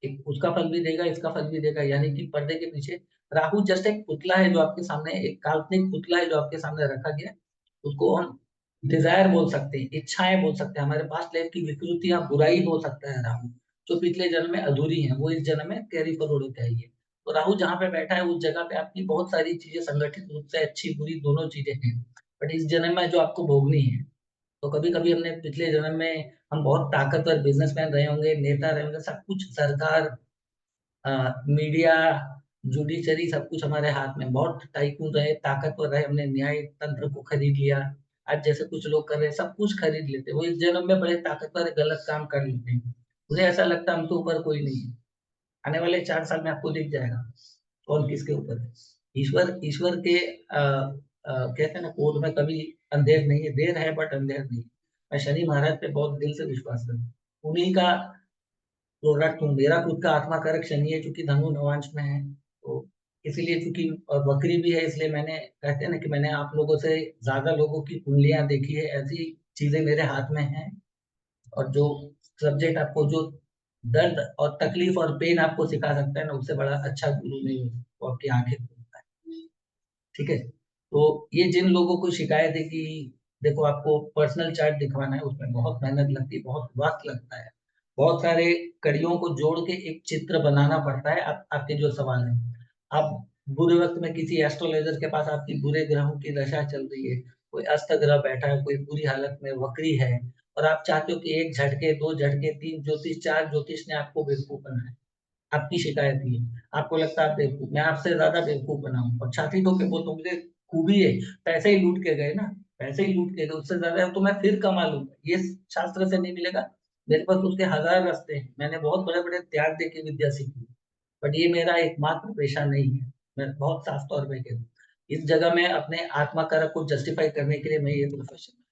Speaker 1: एक उसका फल भी देगा, इसका फल भी देगा, यानी कि पर्दे के पीछे राहु जस्ट एक पुतला है, जो आपके सामने एक काल्पनिक पुतला है, जो आपके सामने रखा गया है। उसको हम डिज़ायर बोल सकते हैं, इच्छाएँ बोल सकते हैं, हमारे पास्ट लाइफ़ की विकृतियाँ, बुराई हो सकता है राहु, जो पिछले जन्म में अधूरी हैं, वो इस जन्म में कैरी फॉरवर्ड होके आई है। तो राहु जहाँ पे बैठा है, उस जगह पे आपकी बहुत सारी चीज़ें संगठित रूप से अच्छी-बुरी दोनों चीज़ें हैं। बट इस जन्म में जो आपको भोगनी है, तो कभी-कभी हमने पिछले जन्म में हम बहुत ताकतवर बिज़नेसमैन रहे होंगे, नेता रहे होंगे, सब कुछ सरकार, मीडिया, जुडिशरी, सब कुछ हमारे हाथ में, बहुत टाइकून रहे, ताकतवर रहे, हमने न्याय तंत्र को खरीद लिया। आज जैसे कुछ लोग कर रहे हैं, सब कुछ खरीद लेते हैं। वो इस जन्म में बड़े ताकतवर गलत काम कर लेते हैं। उन्हें ऐसा लगता है हमसे ऊपर कोई नहीं है। आने वाले 4 साल में आपको दिख जाएगा, कौन किसके ऊपर है। ईश्वर ईश्वर के कहते हैं ना, कोड में कभी अंधेर नहीं है, देर है बट अंधेर नहीं है। मैं शनि महाराज पे बहुत दिल से विश्वास करता हूँ। उन्हीं का प्रोडक्ट हूँ। मेरा खुद का आत्मा कारक शनि है, चूँकि धनु नवांश में है, तो इसीलिए, चूँकि वक्री भी है, इसलिए मैंने, कहते हैं ना कि मैंने आप लोगों से ज़्यादा लोगों की कुंडलियाँ देखी है, ऐसी चीज़ें मेरे हाथ में हैं। और जो सब्जेक्ट आपको जो दर्द और तकलीफ और पेन आपको सिखा सकता है ना, उससे बड़ा अच्छा गुरु नहीं हो सकता, वो आपकी आँखें खोलता है। ठीक है? तो ये जिन लोगों को शिकायत है कि देखो आपको पर्सनल चार्ट दिखवाना है, उसमें बहुत मेहनत लगती है, बहुत वक़्त लगता है। बहुत सारे कड़ियों को जोड़ के एक चित्र बनाना पड़ता है। आपके जो सवाल हैं। आप बुरे वक़्त में किसी एस्ट्रोलॉजर के पास आपकी बुरे ग्रहों की दशा चल रही है, कोई अस्त ग्रह बैठा है, कोई बुरी हालत में वक्री है और आप चाहते हो कि 1 झटके, 2 झटके, 3 ज्योतिष, 4 ज्योतिष ने आपको बेवकूफ़ बनाया। आपकी शिकायत थी। आपको लगता है आप बेवकूफ़, मैं आपसे ज़्यादा बेवकूफ़ बना हूँ और छाती ठोक के बोलता हूँ मुझे खूबी है, पैसे ही लूट के गए ना, पैसे ही लूट के गए, उससे ज़्यादा तो मैं फिर कमा लूँगा। ये शास्त्र से नहीं मिलेगा, मेरे पास उसके हज़ार रास्ते हैं। मैंने बहुत बड़े-बड़े त्याग दे के विद्या सीखी है, बट ये मेरा एकमात्र पेशा नहीं है। मैं बहुत साफ तौर पे कह दूँ। इस जगह मैं अपने आत्मा कारक को जस्टिफ़ाई करने के लिए मैं ये प्रोफ़ेशन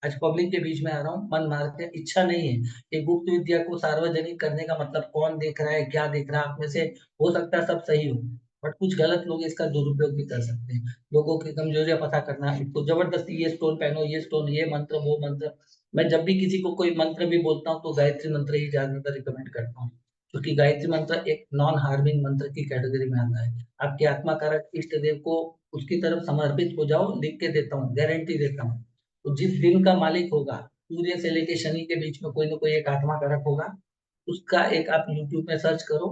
Speaker 1: आज पब्लिक के बीच में आ रहा हूँ, मन मार के इच्छा नहीं है कि गुप्त विद्या को सार्वजनिक करने का मतलब कौन देख रहा है, क्या देख रहा है, आप में से हो सकता है सब सही हो, बट कुछ गलत लोग इसका दुरुपयोग भी कर सकते हैं। लोगों की कमजोरियाँ पता करना, इसको ज़बरदस्ती ये स्टोन पहनो, ये स्टोन, ये मंत्र, वो मंत्र। मैं जब भी किसी को कोई मंत्र भी बोलता हूँ, तो गायत्री मंत्र ही ज़्यादातर रिकमेंड करता हूँ, क्योंकि गायत्री मंत्र एक नॉन हार्मिंग मंत्र की कैटेगरी में आता है। आपके आत्मा कारक इष्ट देव को उसकी तरफ समर्पित हो जाओ, लिख के देता हूँ, गारंटी देता हूँ। तो जिस दिन का मालिक होगा, सूर्य से लेके शनि के बीच में कोई न कोई एक आत्मा कारक होगा, उसका एक आप यूट्यूब में सर्च करो,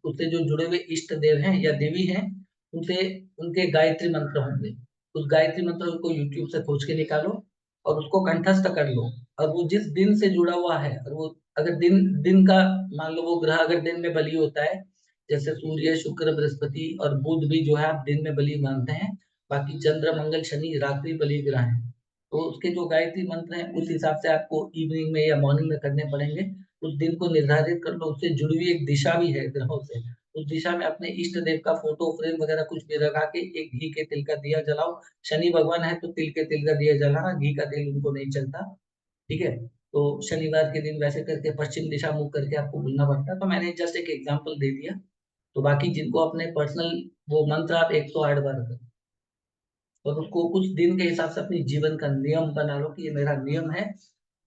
Speaker 1: उससे जो जुड़े हुए इष्ट देव हैं या देवी हैं, उनसे उनके गायत्री मंत्र होंगे। उस गायत्री मंत्र को यूट्यूब से खोज के निकालो और उसको कंठस्थ कर लो और वो जिस दिन से जुड़ा हुआ है और वो अगर दिन दिन का मान लो वो ग्रह अगर दिन में बलि होता है, जैसे सूर्य, शुक्र, बृहस्पति और बुध भी जो है आप दिन में बलि मानते हैं, बाकी चंद्र, मंगल, शनि रात्रि बलि ग्रह हैं। तो उसके जो गायत्री मंत्र हैं, उस हिसाब से आपको इवनिंग में या मॉर्निंग में करने पड़ेंगे। उस दिन को निर्धारित कर लो, उससे जुड़ी हुई एक दिशा भी है ग्रहों से। उस दिशा में अपने इष्ट देव का फ़ोटो फ्रेम वगैरह कुछ भी लगा के एक घी के तिल का दिया जलाओ। शनि भगवान है तो तिल के तिल का दिया जलाना, घी का तेल उनको नहीं चलता, ठीक है? तो शनिवार के दिन वैसे करके पश्चिम दिशा मुँह करके आपको बोलना पड़ता है। तो मैंने जस्ट एक एग्ज़ाम्पल दे दिया। तो बाकी जिनको अपने पर्सनल वो मंत्र आप 108 बार करो। और उसको कुछ दिन के हिसाब से अपने जीवन का नियम बना लो कि ये मेरा नियम है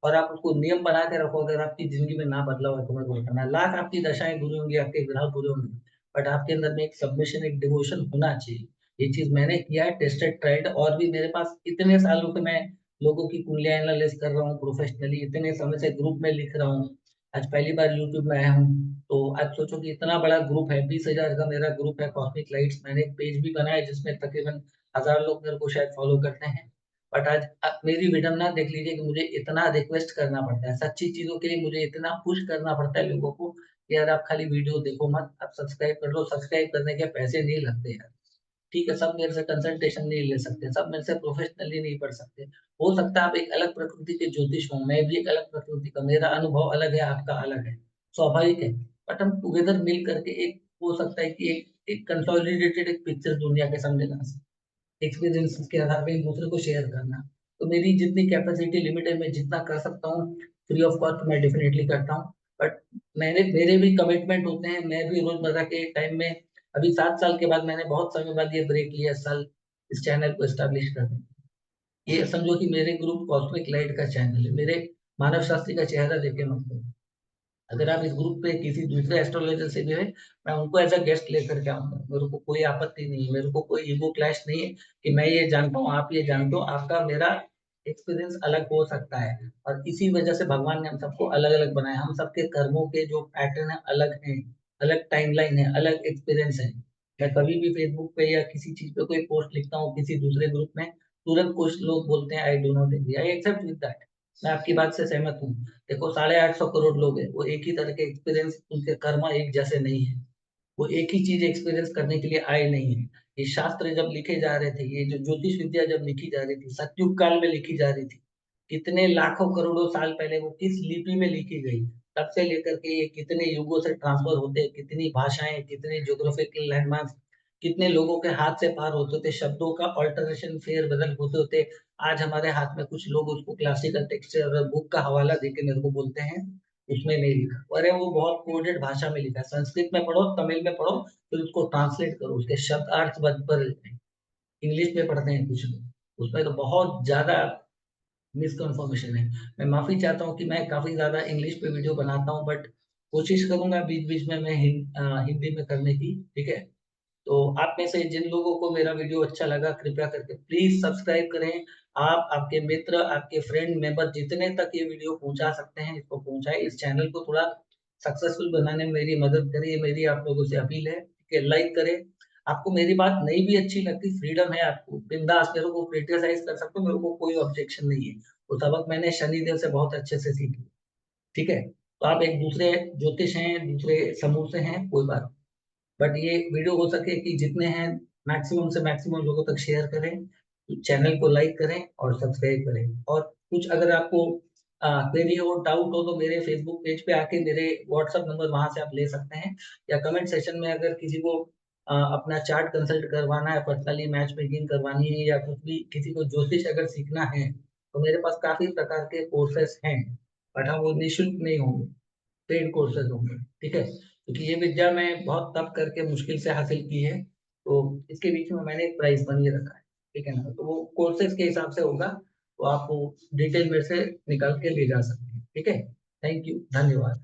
Speaker 1: और आप उसको नियम बना के रखो। अगर आपकी ज़िंदगी में ना बदलाव है तो मत वो करना। लाख आपकी दशाएँ बुरी होंगी, आपके ग्रह बुरे होंगे, बट आपके अंदर में एक सबमिशन, एक डिवोशन होना चाहिए। ये चीज़ मैंने किया है, टेस्टेड, ट्राइड और भी मेरे पास इतने सालों से मैं लोगों की कुंडलियाँ एनालाइज़ कर रहा हूँ प्रोफेशनली, इतने समय से ग्रुप में लिख रहा हूँ। आज पहली बार यूट्यूब में आया हूँ, तो आज सोचो कि इतना बड़ा ग्रुप है, 20,000 का मेरा ग्रुप है कॉस्मिक लाइट्स। मैंने एक पेज भी बनाया है जिसमें तकरीबन 1000 लोग मेरे को शायद फॉलो करते हैं। बट आज मेरी विडंबना देख लीजिए कि मुझे इतना रिक्वेस्ट करना पड़ता है, सच्ची चीज़ों के लिए मुझे इतना पुश करना पड़ता है लोगों को कि यार आप खाली वीडियो देखो मत, आप सब्सक्राइब कर लो, सब्सक्राइब करने के पैसे नहीं लगते यार। ठीक है, सब मेरे से कंसल्टेशन नहीं ले सकते, सब मेरे से प्रोफेशनली नहीं पढ़ सकते। हो सकता है आप एक अलग प्रकृति के ज्योतिष हों, मैं भी एक अलग प्रकृति का, मेरा अनुभव अलग है, आपका अलग है, स्वाभाविक है। बट हम टुगेदर मिल करके एक हो सकता है कि एक कंसोलिडेटेड एक पिक्चर दुनिया के सामने ला सकें। एक्सपीरियंसेस के आधार पे एक-दूसरे को शेयर करना। तो मेरी जितनी कैपेसिटी लिमिट है, मैं जितना कर सकता हूँ, फ्री ऑफ कॉस्ट मैं डेफ़िनिटली करता हूँ। बट मेरे भी कमिटमेंट होते हैं, मैं भी रोज़मर्रा के टाइम में अभी 7 साल के बाद मैंने बहुत समय बाद ये ब्रेक लिया इस साल, इस चैनल को एस्टेब्लिश करने। ये समझो कि मेरे ग्रुप कॉस्मिक लाइट का चैनल है, मेरे मानव शास्त्री का चेहरा देख के मत करो। अगर आप इस ग्रुप पे किसी दूसरे एस्ट्रोलॉजर से भी है, मैं उनको एज़ अ गेस्ट लेकर के आऊँगा। मेरे को कोई आपत्ति नहीं है, मेरे को कोई ईगो क्लैश नहीं है कि मैं ये जानता हूँ, आप ये जानते हो, आपका मेरा एक्सपीरियंस अलग हो सकता है और इसी वजह से भगवान ने हम सबको अलग-अलग बनाया। हम सबके कर्मों के जो पैटर्न है अलग हैं, अलग टाइमलाइन है, अलग एक्सपीरियंस है। मैं कभी भी फेसबुक पे या किसी चीज़ पे कोई पोस्ट लिखता हूँ किसी दूसरे ग्रुप में, तुरंत कुछ लोग बोलते हैं I do not agree, I accept with that. मैं आपकी बात से सहमत हूँ। देखो 850 करोड़ लोग हैं, वो एक ही तरह के एक्सपीरियंस उनके कर्म एक जैसे नहीं है। वो एक ही चीज़ एक्सपीरियंस करने के लिए आए नहीं हैं। ये शास्त्र जब लिखे जा रहे थे, ये जो ज्योतिष विद्या जब लिखी जा रही थी, सतयुग काल में लिखी जा रही थी, कितने लाखों करोड़ों साल पहले वो किस लिपि में लिखी गई, तब से लेकर के ये कितने युगों से ट्रांसफर होते, कितनी भाषाएँ, कितने ज्योग्राफिकल लैंडमार्क्स, कितने लोगों के हाथ से पार होते थे, शब्दों का अल्टरेशन फेर-बदल होते-होते आज हमारे हाथ में कुछ लोग उसको क्लासिकल टेक्सचर बुक का हवाला देके मेरे को बोलते हैं, उसमें नहीं लिखा। अरे वो बहुत कोडेड भाषा में लिखा है, संस्कृत में पढ़ो, तमिल में पढ़ो, फिर उसको ट्रांसलेट करो, उसके शब्द अर्थ बदल इंग्लिश में पढ़ते हैं कुछ लोग, उसमें तो बहुत ज़्यादा मिसकन्फर्मेशन है। मैं माफ़ी चाहता हूँ कि मैं काफ़ी ज़्यादा इंग्लिश पे वीडियो बनाता हूँ बट कोशिश करूंगा बीच-बीच में मैं हिंदी में करने की, ठीक है? तो आप में से जिन लोगों को मेरा वीडियो अच्छा लगा कृपया करके प्लीज़ सब्सक्राइब करें। आप, आपके मित्र, आपके फ्रेंड मेंबर जितने तक ये वीडियो पहुँचा सकते हैं इसको पहुँचाएँ। इस चैनल को थोड़ा सक्सेसफुल बनाने में मेरी मदद करें, ये मेरी आप लोगों से अपील है। ठीक है, लाइक करें। आपको मेरी बात नहीं भी अच्छी लगती, फ्रीडम है आपको, बिंदास मेरे को क्रिटिसाइज़ कर सकते हो, मेरे को कोई ऑब्जेक्शन नहीं है। वो सबक मैंने शनिदेव से बहुत अच्छे से सीख लिया, ठीक है? तो आप एक दूसरे ज्योतिष हैं, दूसरे समूह से हैं, कोई बात नहीं। बट ये वीडियो हो सके कि जितने हैं मैक्सिमम से मैक्सिमम लोगों तक शेयर करें, चैनल को लाइक करें और सब्सक्राइब करें। और कुछ अगर आपको क्वेरी हो, डाउट हो तो मेरे फेसबुक पेज पे आके मेरे व्हाट्सएप नंबर वहाँ से आप ले सकते हैं या कमेंट सेक्शन में अगर किसी को अपना चार्ट कंसल्ट करवाना है, पर्सनली मैच मेकिंग करवानी है या कुछ भी किसी को ज्योतिष अगर सीखना है, तो मेरे पास काफ़ी प्रकार के कोर्सेज़ हैं, बट हाँ, वो निःशुल्क नहीं होंगे। पेड कोर्सेज़ होंगे, ठीक है? क्योंकि ये विद्या मैं बहुत तप करके मुश्किल से हासिल की है, तो इसके बीच में मैंने एक प्राइज़ मनी रखा है, ठीक है ना? तो वो कोर्सेज़ के हिसाब से होगा, तो आप वो डिटेल मेरे से निकाल के ले जा सकते हैं, ठीक है? थैंक यू, धन्यवाद।